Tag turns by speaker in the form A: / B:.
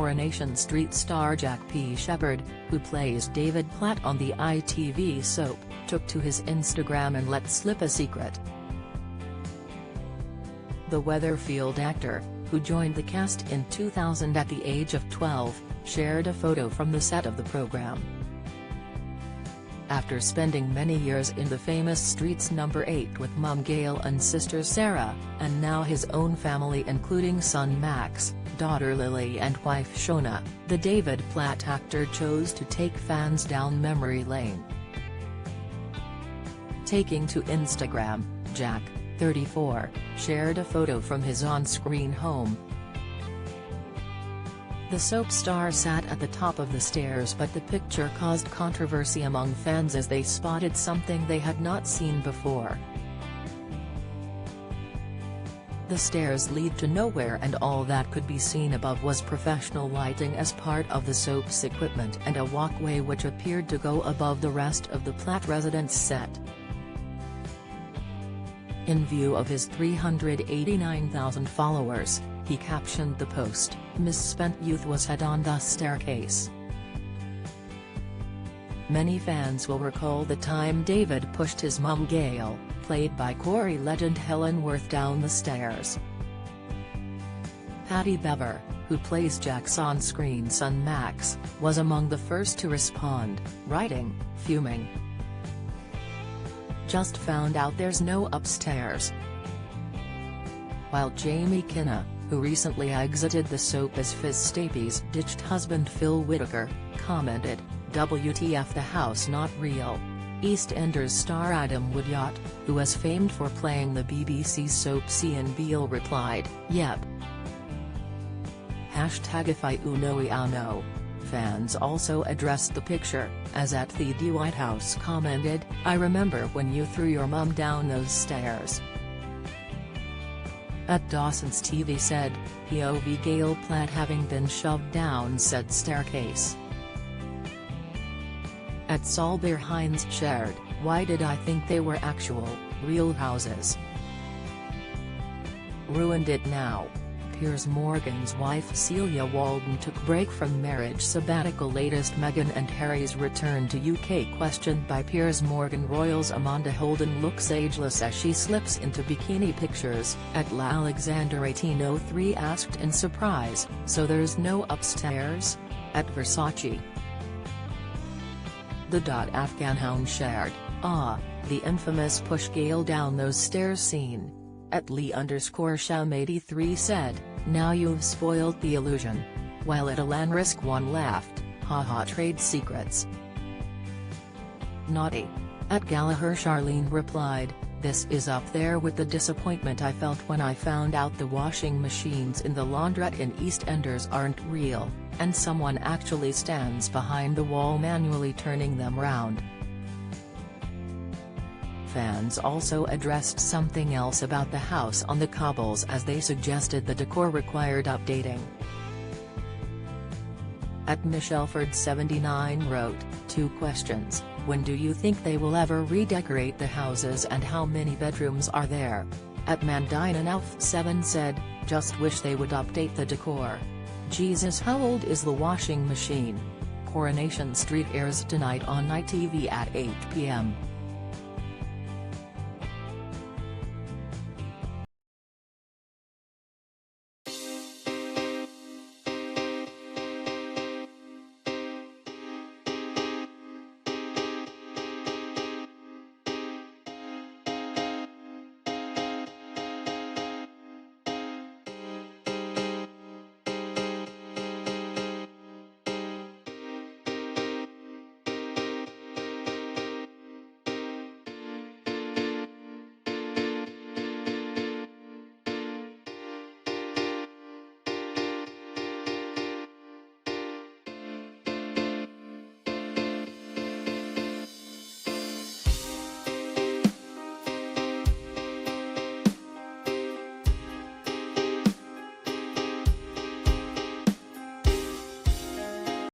A: Coronation Street star Jack P. Shepherd, who plays David Platt on the ITV soap, took to his Instagram and let slip a secret. The Weatherfield actor, who joined the cast in 2000 at the age of 12, shared a photo from the set of the program. After spending many years in the famous Streets No. 8 with mum Gail and sister Sarah, and now his own family including son Max, daughter Lily and wife Shona, the David Platt actor chose to take fans down memory lane. Taking to Instagram, Jack, 34, shared a photo from his on-screen home. The soap star sat at the top of the stairs, but the picture caused controversy among fans as they spotted something they had not seen before. The stairs lead to nowhere, and all that could be seen above was professional lighting as part of the soap's equipment and a walkway which appeared to go above the rest of the Platt residence set. In view of his 389,000 followers, he captioned the post, "Misspent youth was had on the staircase." Many fans will recall the time David pushed his mum Gail, played by Corrie legend Helen Worth, down the stairs. Patty Bever, who plays Jack's on-screen son Max, was among the first to respond, writing, "Fuming. Just found out there's no upstairs." While Jamie Kinna, who recently exited the soap as Fizz Staples' ditched husband Phil Whittaker, commented, "WTF, the house not real." EastEnders star Adam Woodyard, who is famed for playing the BBC soap Ian Beale, replied, "Yep. #if I know." Fans also addressed the picture, as at the White House commented, "I remember when you threw your mum down those stairs." At Dawson's TV said, "POV Gail Platt having been shoved down said staircase." At Solbear Hines shared, "Why did I think they were actual, real houses? Ruined it now." Piers Morgan's wife Celia Walden took break from marriage sabbatical. Latest Meghan and Harry's return to UK questioned by Piers Morgan. Royals Amanda Holden looks ageless as she slips into bikini pictures. At La Alexander 1803 asked in surprise, "So there's no upstairs?" At Versace. The Afghan Hound shared, the infamous push Gail down those stairs scene." At Lee_Sham83 said, "Now you've spoiled the illusion." While at Alan_Risk1 laughed, "Haha, trade secrets. Naughty." At Gallagher Charlene replied, "This is up there with the disappointment I felt when I found out the washing machines in the laundrette in EastEnders aren't real, and someone actually stands behind the wall manually turning them round." Fans also addressed something else about the house on the cobbles as they suggested the decor required updating. At Michelford79 wrote, "2 questions, when do you think they will ever redecorate the houses and how many bedrooms are there?" At Mandinanauf7 said, "Just wish they would update the decor. Jesus, how old is the washing machine?" Coronation Street airs tonight on ITV at 8 p.m.